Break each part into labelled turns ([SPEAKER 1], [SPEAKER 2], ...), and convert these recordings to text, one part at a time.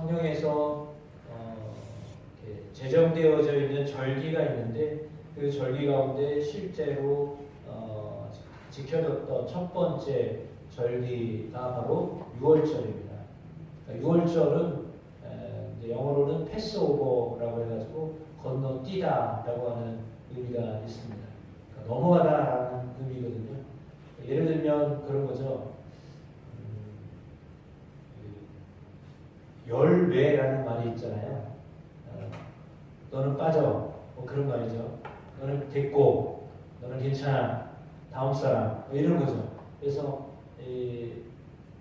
[SPEAKER 1] 성경에서 이렇게 제정되어져 있는 절기가 있는데 그 절기 가운데 실제로 지켜졌던 첫 번째 절기가 바로 유월절입니다. 그러니까 유월절은 영어로는 패스오버라고 해가지고 건너뛰다라고 하는 의미가 있습니다. 그러니까 넘어가다라는 의미거든요. 예를 들면 그런 거죠. 열외라는 말이 있잖아요. 너는 빠져. 뭐 그런 말이죠. 너는 됐고, 너는 괜찮아. 다음 사람. 뭐 이런 거죠. 그래서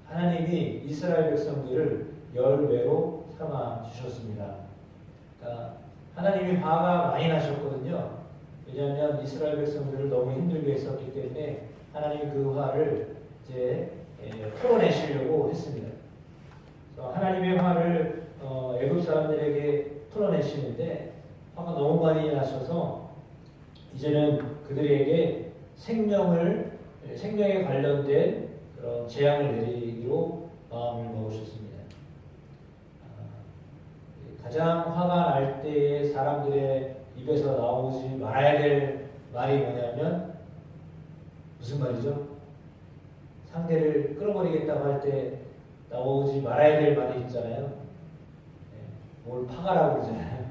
[SPEAKER 1] 하나님이 이스라엘 백성들을 열외로 삼아 주셨습니다. 그러니까 하나님이 화가 많이 나셨거든요. 왜냐하면 이스라엘 백성들을 너무 힘들게 했었기 때문에 하나님이 그 화를 이제 풀어내시려고 했습니다. 하나님의 화를 애굽 사람들에게 풀어내시는데 화가 너무 많이 나셔서 이제는 그들에게 생명에 관련된 그런 재앙을 내리기로 마음을 먹으셨습니다. 가장 화가 날 때에 사람들의 입에서 나오지 말아야 될 말이 뭐냐면 무슨 말이죠? 상대를 끌어버리겠다고 할 때 나오지 말아야 될 말이 있잖아요. 뭘 파가라고 그러잖아요.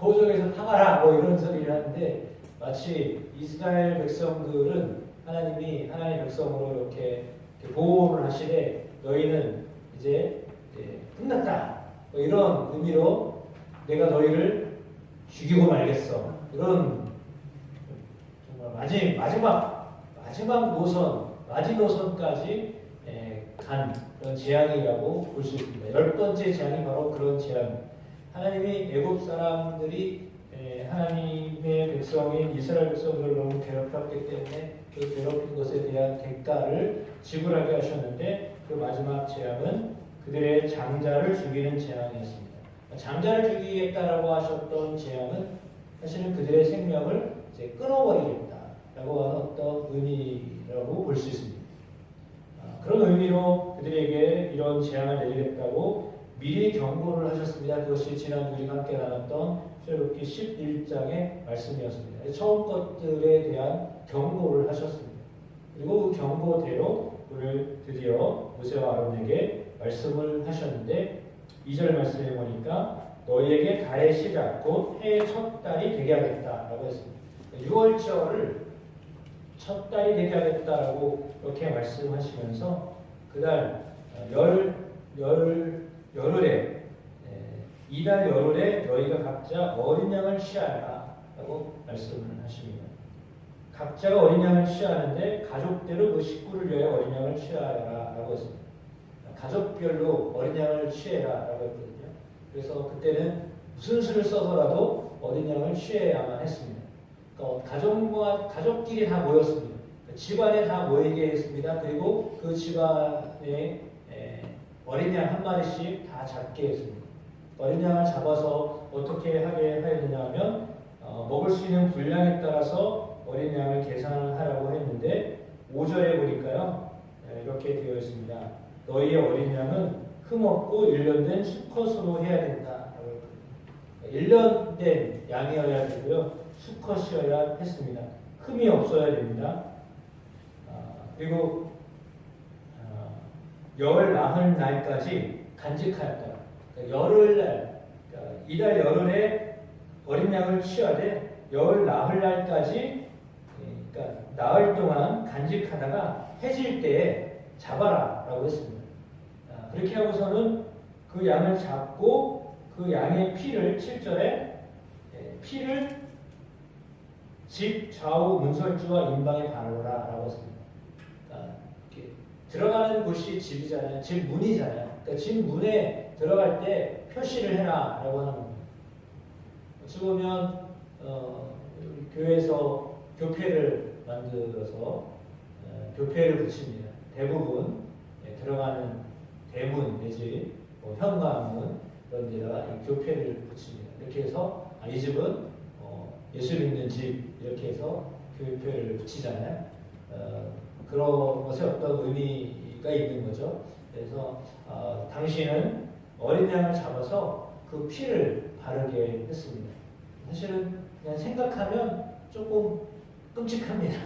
[SPEAKER 1] 호적에서 파가라 뭐 이런 소리를 하는데 마치 이스라엘 백성들은 하나님의 백성으로 이렇게 보호를 하시되 너희는 이제 끝났다 뭐 이런 의미로 내가 너희를 죽이고 말겠어 이런 정말 마지막 노선 마지노선까지 간 그런 재앙이라고 볼 수 있습니다. 10번째 재앙이 바로 그런 재앙입니다. 하나님이 애굽 사람들이 하나님의 백성인 이스라엘 백성들을 너무 괴롭혔기 때문에 그 괴롭힌 것에 대한 대가를 지불하게 하셨는데 그 마지막 재앙은 그들의 장자를 죽이는 재앙이었습니다. 장자를 죽이겠다라고 하셨던 재앙은 사실은 그들의 생명을 이제 끊어버리겠다라고 하는 어떤 의미라고 볼 수 있습니다. 그런 의미로 그들에게 이런 재앙을 내리겠다고 미리 경고를 하셨습니다. 그것이 지난주 우리가 함께 나눴던 출애굽기 11장의 말씀이었습니다. 처음 것들에 대한 경고를 하셨습니다. 그리고 그 경고대로 오늘 드디어 모세와 아론에게 말씀을 하셨는데 2절 말씀에 보니까 너희에게 달의 시작 곧 해의 첫 달이 되게 하겠다라고 했습니다. 6월절을 첫 달이 되게 하겠다라고 이렇게 말씀하시면서 그날 열흘에 이달 열흘에 너희가 각자 어린 양을 취하라라고 말씀을 하십니다. 각자가 어린 양을 취하는데 가족대로 그 식구를 위하여 어린 양을 취하라라고 했습니다. 가족별로 어린 양을 취해라라고 했거든요. 그래서 그때는 무슨 수를 써서라도 어린 양을 취해야만 했습니다. 가족끼리 다 모였습니다. 집안에 다 모이게 했습니다. 그리고 그 집안에 어린 양 한 마리씩 다 잡게 했습니다. 어린 양을 잡아서 어떻게 하게 하였느냐 하면 먹을 수 있는 분량에 따라서 어린 양을 계산을 하라고 했는데 5절에 보니까요 이렇게 되어 있습니다. 너희의 어린 양은 흠없고 1년 된 수컷으로 해야 된다. 1년 된 양이어야 되고요. 수컷이어야 했습니다. 흠이 없어야 됩니다. 그리고 열 나흘 날까지 간직하였다. 열흘날, 이달 열흘에 어린 양을 취하되 열 나흘 날까지, 그러니까 나흘 동안 간직하다가 해질 때에 잡아라라고 했습니다. 그렇게 하고서는 그 양을 잡고 그 양의 피를 7절에 피를 집 좌우 문설주와 인방에 바르라라고 했습니다. 들어가는 곳이 집이잖아요. 집 문이잖아요. 그러니까 집 문에 들어갈 때 표시를 해라라고 하는 겁니다. 어찌 보면 교회에서 교패를 만들어서 교패를 붙입니다. 대부분 들어가는 대문 내지 현관문 그런 데다가 이 교패를 붙입니다. 이렇게 해서 이 집은 예수 믿는 집 이렇게 해서 교패를 붙이잖아요. 그런 것에 어떤 의미가 있는 거죠. 그래서 당신은 어린 양을 잡아서 그 피를 바르게 했습니다. 사실은 그냥 생각하면 조금 끔찍합니다.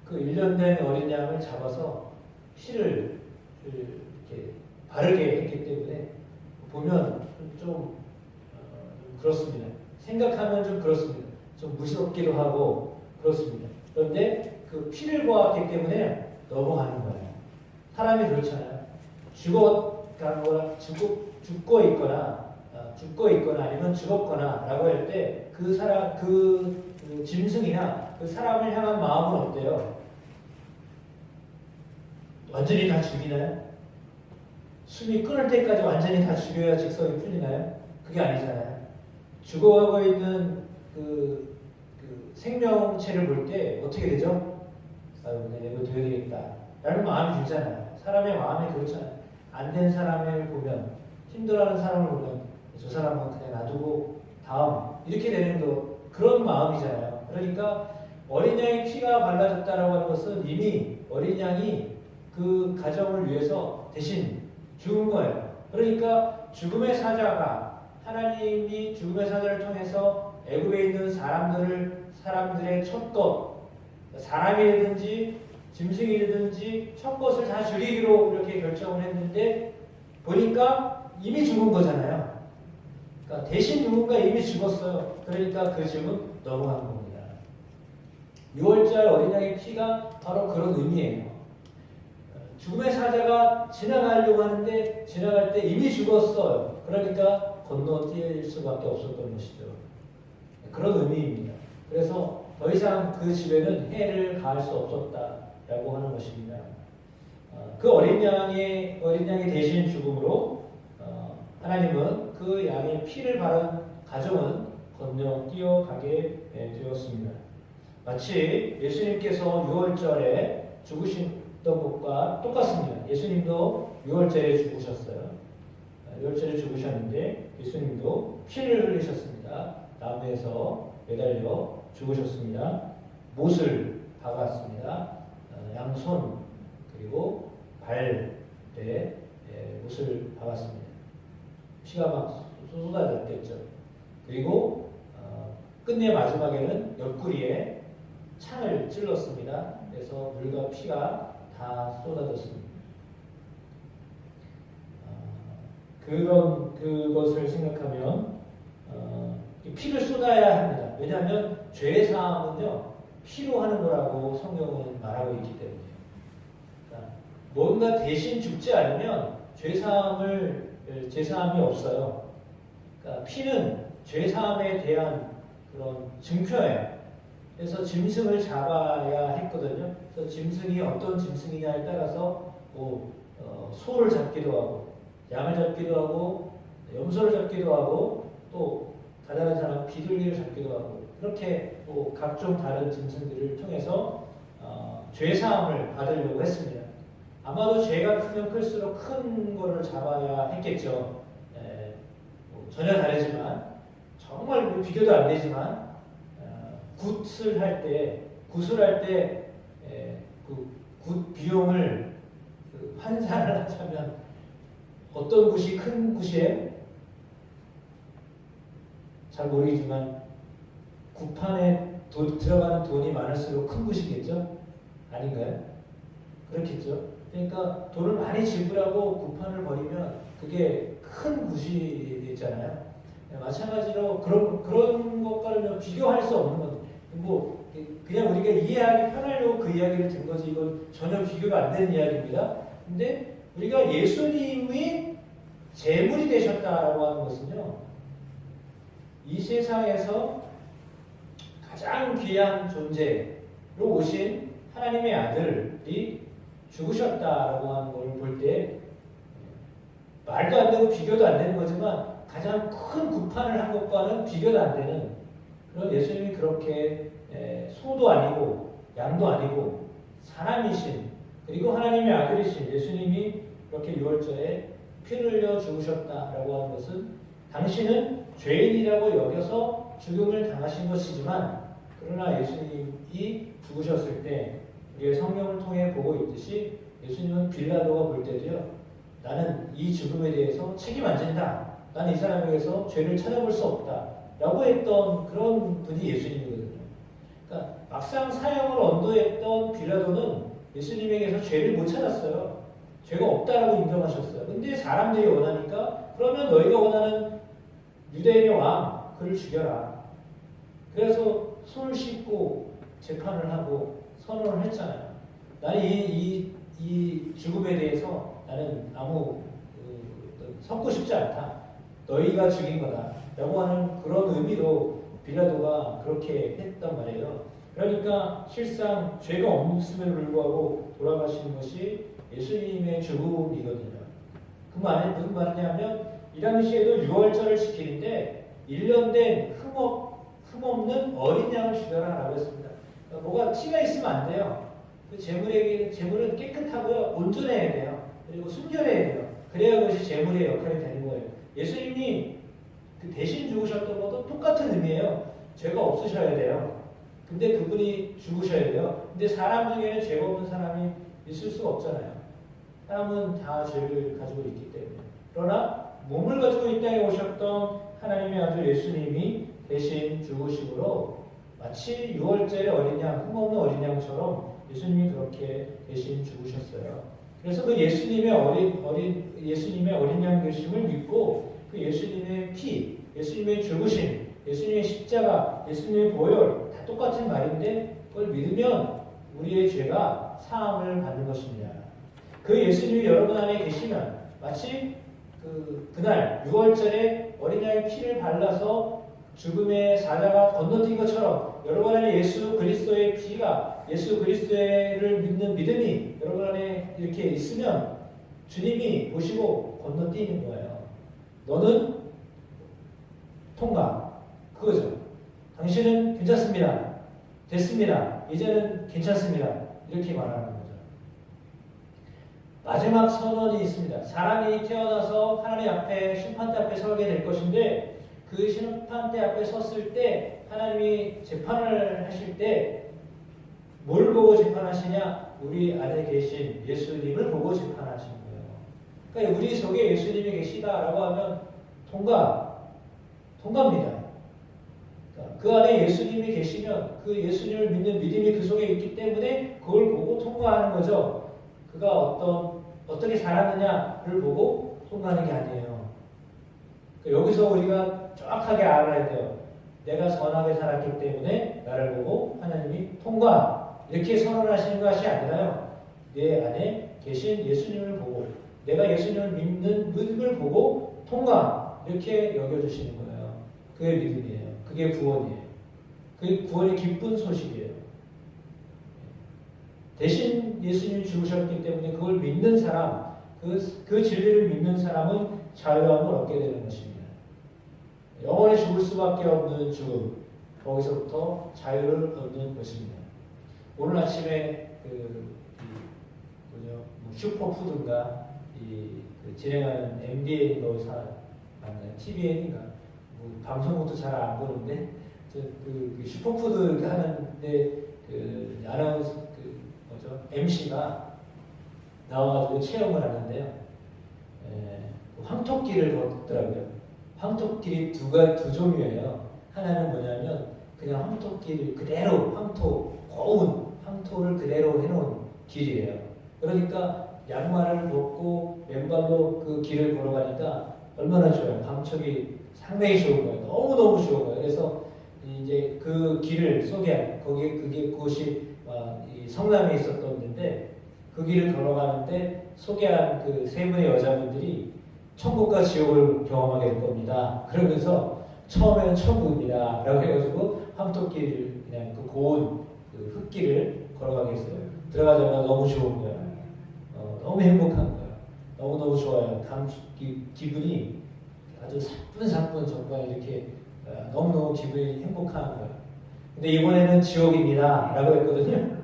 [SPEAKER 1] 그 1년 된 어린 양을 잡아서 피를 이렇게 바르게 했기 때문에 보면 좀 그렇습니다. 생각하면 좀 그렇습니다. 좀 무섭기도 하고 그렇습니다. 그런데 그 피를 보았기 때문에 넘어가는 거예요. 사람이 그렇잖아요. 죽고 있거나 아니면 죽었거나 라고 할 때 그 사람, 그 짐승이나 그 사람을 향한 마음은 어때요? 완전히 다 죽이나요? 숨이 끊을 때까지 완전히 다 죽여야 직성이 풀리나요? 그게 아니잖아요. 죽어가고 있는 그 생명체를 볼 때 어떻게 되죠? 내가 이거 돼야 되겠다 라는 마음이 들잖아요. 사람의 마음이 그렇잖아요. 안 된 사람을 보면, 힘들어하는 사람을 보면 저 사람은 그냥 놔두고 다음 이렇게 되는 그런 마음이잖아요. 그러니까 어린 양의 피가 발라졌다라고 하는 것은 이미 어린 양이 그 가정을 위해서 대신 죽은 거예요. 그러니까 죽음의 사자가, 하나님이 죽음의 사자를 통해서 애굽에 있는 사람들의 첫 것, 사람이든지 짐승이든지 첫 것을 다 죽이기로 이렇게 결정을 했는데 보니까 이미 죽은 거잖아요. 그러니까 대신 누군가 이미 죽었어요. 그러니까 그 짐은 넘어간 겁니다. 6월절 어린 양의 피가 바로 그런 의미예요. 죽음의 사자가 지나가려고 하는데 지나갈 때 이미 죽었어요. 그러니까 건너뛸 수밖에 없었던 것이죠. 그런 의미입니다. 그래서 더 이상 그 집에는 해를 가할 수 없었다라고 하는 것입니다. 그 어린 양의 대신 죽음으로 하나님은 그 양의 피를 바른 가정은 건너 뛰어가게 되었습니다. 마치 예수님께서 6월절에 죽으신 것과 똑같습니다. 예수님도 6월절에 죽으셨어요. 6월절에 죽으셨는데 예수님도 피를 흘리셨습니다. 나무에서 매달려 죽으셨습니다. 못을 박았습니다. 양손 그리고 발에 못을 박았습니다. 피가 막 쏟아졌겠죠. 그리고 끝내 마지막에는 옆구리에 창을 찔렀습니다. 그래서 물과 피가 다 쏟아졌습니다. 그것을 생각하면 피를 쏟아야 합니다. 왜냐하면 죄 사함은요 피로 하는 거라고 성경은 말하고 있기 때문에 뭔가 대신 죽지 않으면 죄 사함이 없어요. 그러니까 피는 죄 사함에 대한 그런 증표예요. 그래서 짐승을 잡아야 했거든요. 그래서 짐승이 어떤 짐승이냐에 따라서 소를 잡기도 하고 양을 잡기도 하고 염소를 잡기도 하고 또 다른 사람은 비둘기를 잡기도 하고 그렇게 또 각종 다른 짐승들을 통해서 죄사함을 받으려고 했습니다. 아마도 죄가 크면 클수록 큰 거를 잡아야 했겠죠. 전혀 다르지만 정말 비교도 안 되지만 굿을 할 때 굿 비용을 환산을 하자면 어떤 굿이 큰 굿이에요? 잘 모르겠지만 굿판에 들어가는 돈이 많을수록 큰 굿이겠죠? 아닌가요? 그렇겠죠? 그러니까 돈을 많이 지불하고 굿판을 버리면 그게 큰 굿이 되잖아요. 마찬가지로 그런 것과는 비교할 수 없는 거죠. 뭐 그냥 우리가 이해하기 편하려고 그 이야기를 든 거지 이건 전혀 비교가 안 되는 이야기입니다. 근데 우리가 예수님이 제물이 되셨다라고 하는 것은요. 이 세상에서 가장 귀한 존재로 오신 하나님의 아들이 죽으셨다라고 하는 걸 볼 때 말도 안 되고 비교도 안 되는 거지만 가장 큰 구판을 한 것과는 비교도 안 되는 그런 예수님이 그렇게 소도 아니고 양도 아니고 사람이신 그리고 하나님의 아들이신 예수님이 그렇게 6월절에 피를 흘려 죽으셨다라고 하는 것은 당신은 죄인이라고 여겨서 죽음을 당하신 것이지만 그러나 예수님이 죽으셨을 때 우리의 성경을 통해 보고 있듯이 예수님은 빌라도가 볼 때도요, 나는 이 죽음에 대해서 책임 안 진다. 나는 이 사람에게서 죄를 찾아볼 수 없다. 라고 했던 그런 분이 예수님이거든요. 그러니까 막상 사형을 언도했던 빌라도는 예수님에게서 죄를 못 찾았어요. 죄가 없다라고 인정하셨어요. 근데 사람들이 원하니까 그러면 너희가 원하는 유대인의 왕 그를 죽여라. 그래서 손을 씻고 재판을 하고 선언을 했잖아요. 나는 이 죽음에 대해서 나는 아무 섞고 싶지 않다. 너희가 죽인 거다. 라고 하는 그런 의미로 빌라도가 그렇게 했단 말이에요. 그러니까 실상 죄가 없음에도 불구하고 돌아가시는 것이 예수님의 죽음이거든요. 그 말은 무슨 말이냐면 이 당시에도 유월절을 지키는데 1년 된 흠없는 어린 양을 죽여라라고 했습니다. 그러니까 뭐가 티가 있으면 안 돼요. 그 제물은 깨끗하고 온전해야 돼요. 그리고 순결해야 돼요. 그래야 그것이 제물의 역할이 되는 거예요. 예수님이 그 대신 죽으셨던 것도 똑같은 의미예요. 죄가 없으셔야 돼요. 근데 그분이 죽으셔야 돼요. 근데 사람 중에는 죄가 없는 사람이 있을 수가 없잖아요. 사람은 다 죄를 가지고 있기 때문에. 그러나 몸을 가지고 이 땅에 오셨던 하나님의 아들 예수님이 대신 죽으심으로 마치 6월절의 어린 양, 흠없는 어린 양처럼 예수님이 그렇게 대신 죽으셨어요. 그래서 그 예수님의 어린 양 되심을 믿고 그 예수님의 피, 예수님의 죽으심, 예수님의 십자가, 예수님의 보혈 다 똑같은 말인데 그걸 믿으면 우리의 죄가 사함을 받는 것입니다. 그 예수님이 여러분 안에 계시면 마치 그날 6월절에 어린 양의 피를 발라서 죽음의 사자가 건너뛴 것처럼 여러분 안에 예수 그리스도의 피가 예수 그리스도를 믿는 믿음이 여러분 안에 이렇게 있으면 주님이 보시고 건너뛰는 거예요. 너는 통과. 그거죠. 당신은 괜찮습니다. 됐습니다. 이제는 괜찮습니다. 이렇게 말하는 거죠. 마지막 선언이 있습니다. 사람이 태어나서 하나님 앞에 심판대 앞에 서게 될 것인데 그 심판대 앞에 섰을 때 하나님이 재판을 하실 때 뭘 보고 재판하시냐? 우리 안에 계신 예수님을 보고 재판하시는 거예요. 그러니까 우리 속에 예수님이 계시다라고 하면 통과입니다. 그 안에 예수님이 계시면 그 예수님을 믿는 믿음이 그 속에 있기 때문에 그걸 보고 통과하는 거죠. 그가 어떻게 살았느냐를 보고 통과하는 게 아니에요. 여기서 우리가 정확하게 알아야 돼요. 내가 선하게 살았기 때문에 나를 보고 하나님이 통과 이렇게 선언하시는 것이 아니라요. 내 안에 계신 예수님을 보고 내가 예수님을 믿는 믿음을 보고 통과 이렇게 여겨주시는 거예요. 그게 믿음이에요. 그게 구원이에요. 그게 구원의 기쁜 소식이에요. 대신 예수님이 죽으셨기 때문에 그걸 믿는 사람, 그 진리를 믿는 사람은 자유함을 얻게 되는 것입니다. 영원히 죽을 수밖에 없는 죽음, 거기서부터 자유를 얻는 것입니다. 오늘 아침에 슈퍼푸드인가 진행하는 MBN도 TVN인가 방송국도 잘 안 보는데 슈퍼푸드 하는데 아나운서 MC가 나와가지고 체험을 하는데요. 황토끼를 걷더라고요. 황토끼리 두 종류예요. 하나는 뭐냐면 그냥 황토끼를 그대로 고운 황토를 그대로 해놓은 길이에요. 그러니까 양말을 벗고 맨발로 그 길을 걸어가니까 얼마나 좋아요. 감촉이 상당히 좋은 거예요. 너무너무 좋은 거예요. 그래서 이제 그 길을 소개한 그곳이 이 성남에 있었던 데인데 그 길을 걸어가는데 소개한 그 세 분의 여자분들이 천국과 지옥을 경험하게 될 겁니다. 그러면서 처음에는 천국입니다. 라고 해가지고 황토길을 그냥 그 고운 그 흙길을 걸어가게 했어요. 들어가자마자 너무 좋은 거예요. 너무 행복한 거예요. 너무너무 좋아요. 기분이 아주 사뿐사뿐 정말 이렇게 너무너무 기분이 행복한 거예요. 근데 이번에는 지옥입니다. 라고 했거든요.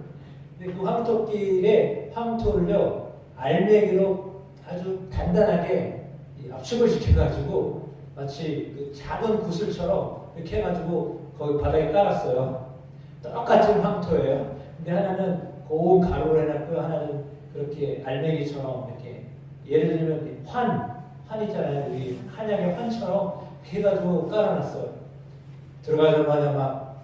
[SPEAKER 1] 근데 그 황토길에 황토를요, 알맹이로 아주 단단하게 압축을 시켜가지고 마치 그 작은 구슬처럼 이렇게 해가지고 거기 바닥에 깔았어요. 똑같은 황토예요. 근데 하나는 고운 가루를 해놨고요. 하나는 그렇게 알맹이처럼 이렇게 예를 들면 환 있잖아요. 우리 한약의 환처럼 해가지고 깔아놨어요. 들어가자마자 막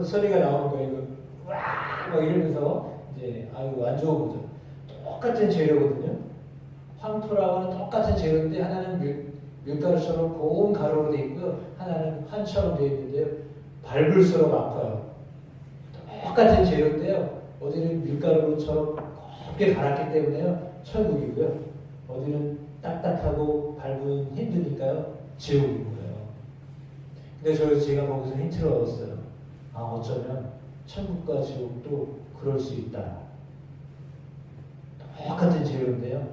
[SPEAKER 1] 소리가 나오는 거예요. 이거 막 이러면서 이제 아유 안 좋은 거죠. 똑같은 재료거든요. 황토라고는 똑같은 재료인데 하나는 밀가루처럼 고운 가루로 되어 있고요. 하나는 환처럼 되어 있는데요. 밟을수록 아파요. 똑같은 재료인데요. 어디는 밀가루처럼 곱게 갈았기 때문에요. 천국이고요. 어디는 딱딱하고 밟으면 힘드니까요. 지옥인 거예요. 근데 제가 거기서 힌트를 얻었어요. 아 어쩌면 천국과 지옥도 그럴 수 있다. 똑같은 재료인데요.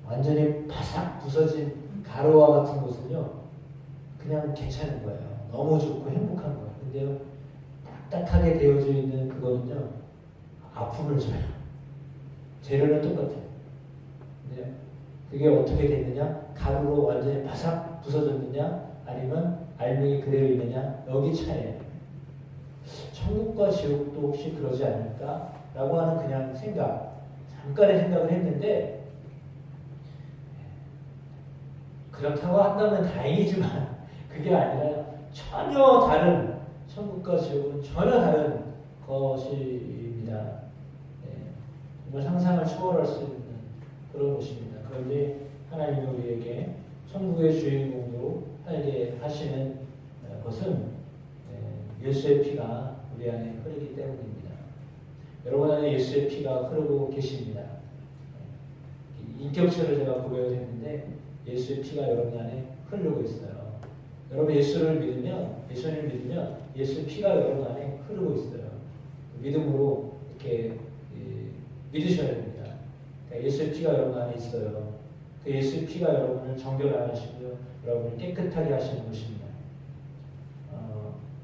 [SPEAKER 1] 완전히 바삭 부서진 가루와 같은 곳은요. 그냥 괜찮은 거예요. 너무 좋고 행복한 거예요. 근데요. 딱딱하게 되어져 있는 그거는요. 아픔을 줘요. 재료는 똑같아요. 근데 그게 어떻게 됐느냐? 가루로 완전히 바삭 부서졌느냐? 아니면 알맹이 그대로 있느냐? 여기 차이예요. 천국과 지옥도 혹시 그러지 않을까? 라고 하는 그냥 잠깐의 생각을 했는데 그렇다고 한다면 다행이지만 그게 아니라 전혀 다른 천국과 지옥은 전혀 다른 것입니다. 네, 정말 상상을 초월할 수 있는 그런 것입니다. 그런데 하나님이 우리에게 천국의 주인공으로 살게 하시는 것은 예수의 피가 우리 안에 흐르기 때문입니다. 여러분 안에 예수의 피가 흐르고 계십니다. 인격체를 제가 고백을 했는데 예수의 피가 여러분 안에 흐르고 있어요. 여러분 예수님을 믿으면 예수의 피가 여러분 안에 흐르고 있어요. 믿음으로 이렇게 믿으셔야 됩니다. 그러니까 예수의 피가 여러분 안에 있어요. 그 예수의 피가 여러분을 정결하게 하시고요. 여러분을 깨끗하게 하시는 것입니다.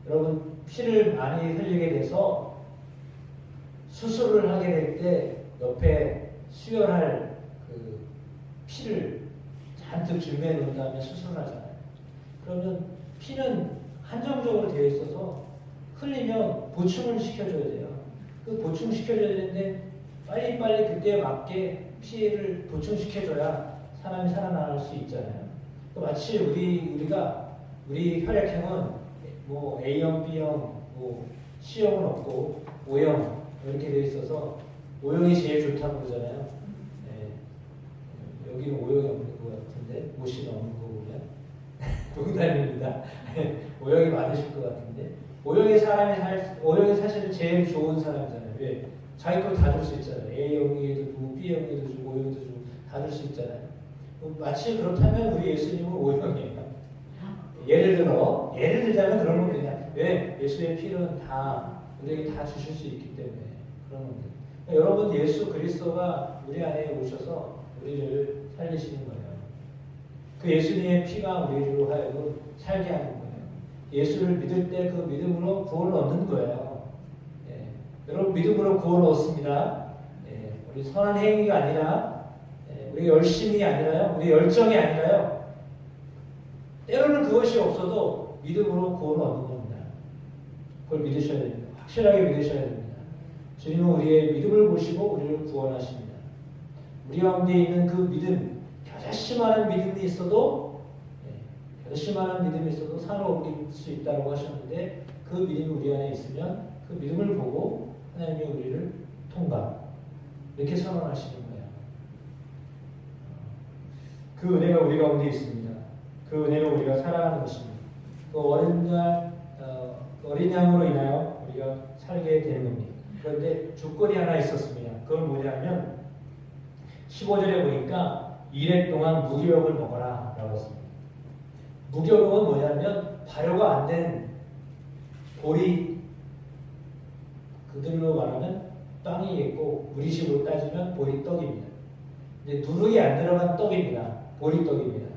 [SPEAKER 1] 여러분 피를 많이 흘리게 돼서 수술을 하게 될 때 옆에 수혈할 그 피를 잔뜩 준비해 놓은 다음에 수술을 하잖아요. 그러면 피는 한정적으로 되어 있어서 흘리면 보충을 시켜줘야 돼요. 그 보충시켜줘야 되는데 빨리빨리 그때에 맞게 피를 보충시켜줘야 사람이 살아날 수 있잖아요. 마치 우리 혈액형은 뭐 A형, B형, 뭐 C형은 없고 O형 이렇게 되어 있어서 O형이 제일 좋다고 그러잖아요. 네. 여기는 O형이 없는 것 같은데 모씨는 없는 거 보면 농담입니다. O형이 많으실 것 같은데 O형이 사실은 제일 좋은 사람이잖아요. 왜? 자기 걸 다 줄 수 있잖아요. A형에도 주고 B형에도 주고 O형도 주고 다 줄 수 있잖아요. 마치 그렇다면 우리 예수님은 O형이에요. 예를 들자면 그런 겁니다. 왜? 예수의 피는 다 우리에게 다 주실 수 있기 때문에 그런 겁니다. 그러니까 여러분 예수 그리스도가 우리 안에 오셔서 우리를 살리시는 거예요. 그 예수님의 피가 우리로 하여금 살게 하는 거예요. 예수를 믿을 때 그 믿음으로 구원을 얻는 거예요. 여러분 믿음으로 구원을 얻습니다. 우리 선한 행위가 아니라 우리 열심이 아니라요. 우리 열정이 아니라요. 때로는 그것이 없어도 믿음으로 구원을 얻는 겁니다. 그걸 믿으셔야 됩니다. 확실하게 믿으셔야 됩니다. 주님은 우리의 믿음을 보시고 우리를 구원하십니다. 우리 가운데 있는 그 믿음, 겨자씨만한 믿음이 있어도 산을 옮길 수 있다고 하셨는데 그 믿음이 우리 안에 있으면 그 믿음을 보고 하나님이 우리를 통과 이렇게 선언하시는 거예요. 그 은혜가 우리 가운데 있습니다. 그 은혜로 우리가 살아가는 것입니다. 그 어린 양으로 인하여 우리가 살게 되는 겁니다. 그런데 조건이 하나 있었습니다. 그건 뭐냐면 15절에 보니까 2년 동안 무교역을 먹어라 라고 했습니다. 무교역은 뭐냐면 발효가 안 된 보리, 그들로 말하면 빵이겠고 우리식으로 따지면 보리떡입니다. 근데 누룩이 안 들어간 떡입니다. 보리떡입니다.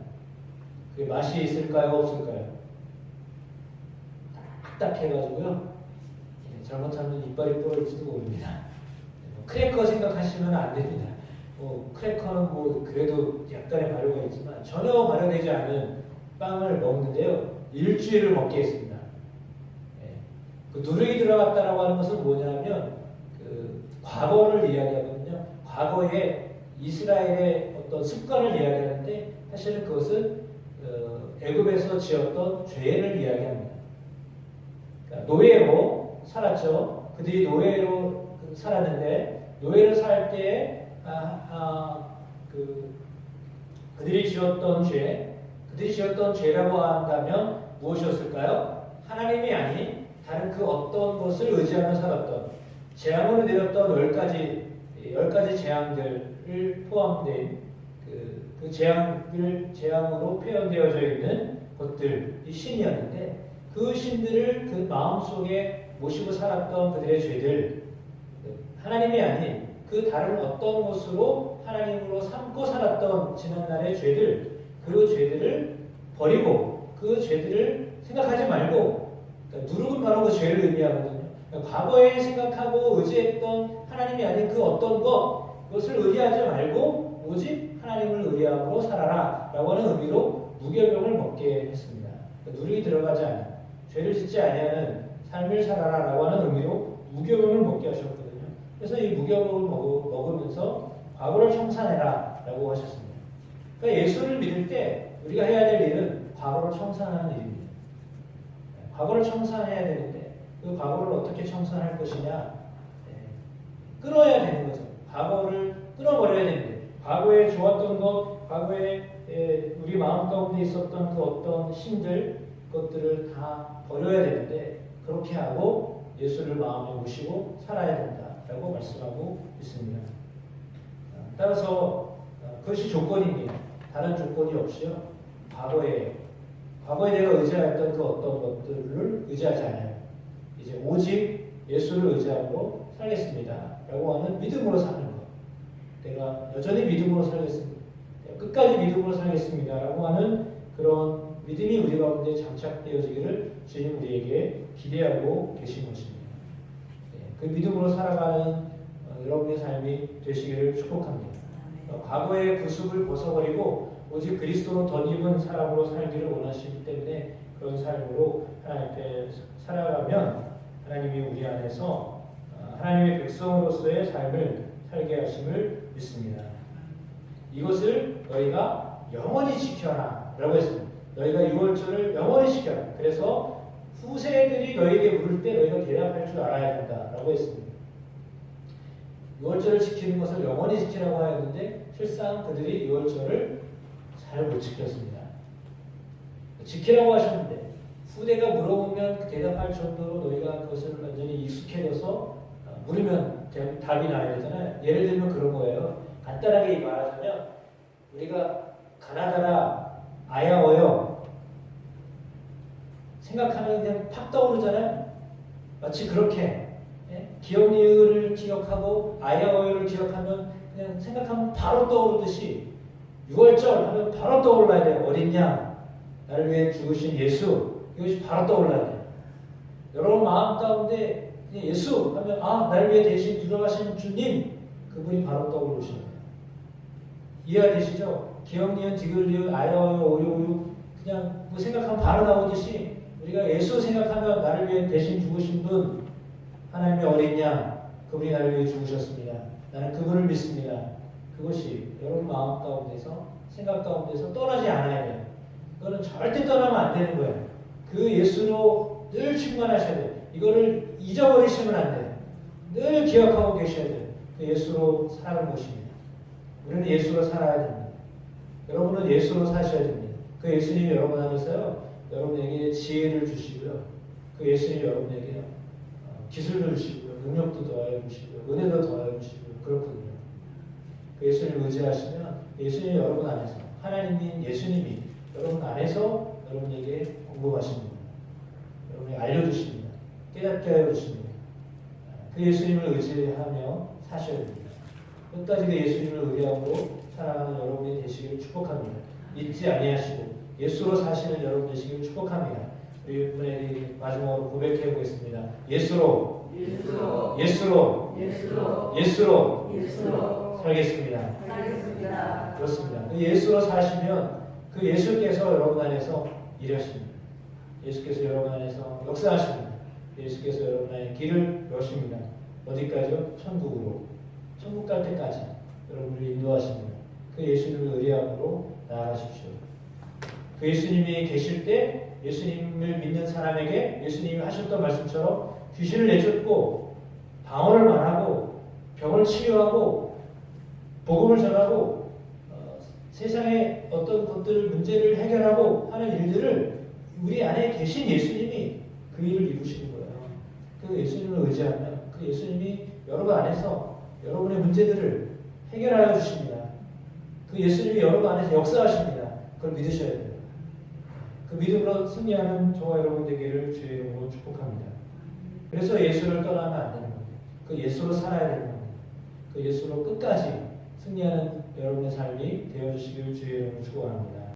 [SPEAKER 1] 그게 맛이 있을까요? 없을까요? 딱딱해가지고요. 잘못하면 이빨이 부러질지도 모릅니다. 크래커 생각하시면 안 됩니다. 크래커는 뭐 그래도 약간의 발효가 있지만 전혀 발효되지 않은 빵을 먹는데요. 일주일을 먹게 했습니다. 그 누룩이 들어갔다라고 하는 것은 뭐냐면 과거를 이야기하거든요. 과거의 이스라엘의 어떤 습관을 이야기하는데 사실은 그것은 애굽에서 지었던 죄를 이야기합니다. 그러니까 노예로 살았죠. 그들이 노예로 살았는데 노예로 살 때에 그들이 지었던 죄라고 한다면 무엇이었을까요? 하나님이 아닌 다른 그 어떤 것을 의지하며 살았던 재앙으로 내렸던 10가지 재앙들을 포함된 그 재앙으로 표현되어져 있는 것들이 신이었는데 그 신들을 그 마음속에 모시고 살았던 그들의 죄들, 하나님이 아닌 그 다른 어떤 것으로 하나님으로 삼고 살았던 지난날의 죄들, 그 죄들을 버리고 그 죄들을 생각하지 말고, 그러니까 누룩은 바로 그 죄를 의미하거든요. 그러니까 과거에 생각하고 의지했던 하나님이 아닌 그 어떤 그것을 의지하지 말고 오직 하나님을 의지함으로 살아라 라고 하는 의미로 무교병을 먹게 했습니다. 그러니까 누룩이 들어가지 않은, 죄를 짓지 아니하는 삶을 살아라 라고 하는 의미로 무교병을 먹게 하셨거든요. 그래서 이 무교병을 먹으면서 과거를 청산해라 라고 하셨습니다. 그러니까 예수를 믿을 때 우리가 해야 될 일은 과거를 청산하는 일입니다. 과거를 청산해야 되는데 그 과거를 어떻게 청산할 것이냐, 끊어야 되는 거죠. 과거를 끊어버려야 되는데 과거에 좋았던 것, 과거에 우리 마음 가운데 있었던 그 어떤 신들, 그것들을 다 버려야 되는데 그렇게 하고 예수를 마음에 모시고 살아야 된다라고 말씀하고 있습니다. 따라서 그것이 조건입니다. 다른 조건이 없이요. 과거에 내가 의지했던 그 어떤 것들을 의지하지 않아요. 이제 오직 예수를 의지하고 살겠습니다 라고 하는 믿음으로 사는 것. 내가 여전히 믿음으로 살겠습니다. 끝까지 믿음으로 살겠습니다 라고 하는 그런 믿음이 우리 가운데 장착되어지기를 주님 우리에게 기대하고 계신 것입니다. 그 믿음으로 살아가는 여러분의 삶이 되시기를 축복합니다. 과거의 구습을 벗어버리고 오직 그리스도로 덧입은 사람으로 살기를 원하시기 때문에 그런 삶으로 하나님 앞에 살아가면 하나님이 우리 안에서 하나님의 백성으로서의 삶을 살게 하심을 믿습니다. 이것을 너희가 영원히 지켜라 라고 했습니다. 너희가 유월절을 영원히 지켜라. 그래서 후세들이 너희에게 물을 때 너희가 대답할 줄 알아야 된다 라고 했습니다. 유월절을 지키는 것을 영원히 지키라고 하였는데 실상 그들이 유월절을 잘 못 지켰습니다. 지키라고 하셨는데 후대가 물어보면 대답할 정도로 너희가 그것을 완전히 익숙해져서 물으면 답이 나야 되잖아요. 예를 들면 그런 거예요. 간단하게 말하자면 우리가 가나다라 아야어요 생각하면 그냥 팍 떠오르잖아요. 마치 그렇게 기억 니을을 기억하고 아야어요를 기억하면 그냥 생각하면 바로 떠오르듯이 6월절 하면 바로 떠올라야 돼요. 어린 양, 나를 위해 죽으신 예수, 이것이 바로 떠올라야 돼요. 여러분 마음 가운데 예수 하면 나를 위해 대신 들어가신 주님, 그분이 바로 떠오르시는 거예요. 이해되시죠? 기억 니은, 디귿 니은, 아야어요, 오요오요 그냥 뭐 생각하면 바로 나오듯이 우리가 예수 생각하면 나를 위해 대신 죽으신 분, 하나님의 어린 양, 그분이 나를 위해 죽으셨습니다. 나는 그분을 믿습니다. 그것이 여러분 마음 가운데서, 생각 가운데서 떠나지 않아야 돼요. 그거는 절대 떠나면 안 되는 거예요. 그 예수로 늘 충만하셔야 돼요. 이거를 잊어버리시면 안 돼요. 늘 기억하고 계셔야 돼요. 그 예수로 사는 것입니다. 우리는 예수로 살아야 됩니다. 여러분은 예수로 사셔야 됩니다. 그 예수님이 여러분 안에서요, 여러분에게 지혜를 주시고요. 그 예수님이 여러분에게 기술도 주시고요. 능력도 더하여 주시고요. 은혜도 더하여 주시고요. 그렇거든요. 그 예수님을 의지하시면 예수님이 여러분 안에서, 하나님인 예수님이 여러분 안에서 여러분에게 공급하십니다. 여러분에게 알려주십니다. 깨닫게 하여 주십니다. 그 예수님을 의지하며 사셔야 됩니다. 끝까지 그 예수님을 의뢰함으로 살아가는 여러분이 되시기를 축복합니다. 잊지 아니하시고 예수로 사시는 여러분 되시기를 축복합니다. 우리 분에게 마지막으로 고백해 보겠습니다. 예수로 살겠습니다. 그렇습니다. 그 예수로 사시면 그 예수께서 여러분 안에서 일하십니다. 예수께서 여러분 안에서 역사하십니다. 예수께서 여러분 안에 길을 여십니다. 어디까지요? 천국으로. 천국 갈 때까지 여러분을 인도하십니다. 그 예수님을 의뢰함으로 나아가십시오. 그 예수님이 계실 때 예수님을 믿는 사람에게 예수님이 하셨던 말씀처럼 귀신을 내쫓고 방언을 말하고 병을 치유하고 복음을 전하고 세상의 어떤 것들을 문제를 해결하고 하는 일들을 우리 안에 계신 예수님이 그 일을 이루시는 거예요. 그 예수님을 의지하면 그 예수님이 여러분 안에서 여러분의 문제들을 해결하여 주십니다. 그 예수님이 여러분 안에서 역사하십니다. 그걸 믿으셔야 돼요. 그 믿음으로 승리하는 저와 여러분 되기를 주의 이름으로 축복합니다. 그래서 예수를 떠나면 안 되는 겁니다. 그 예수로 살아야 되는 겁니다. 그 예수로 끝까지 승리하는 여러분의 삶이 되어주시길 주의 이름으로 축복합니다.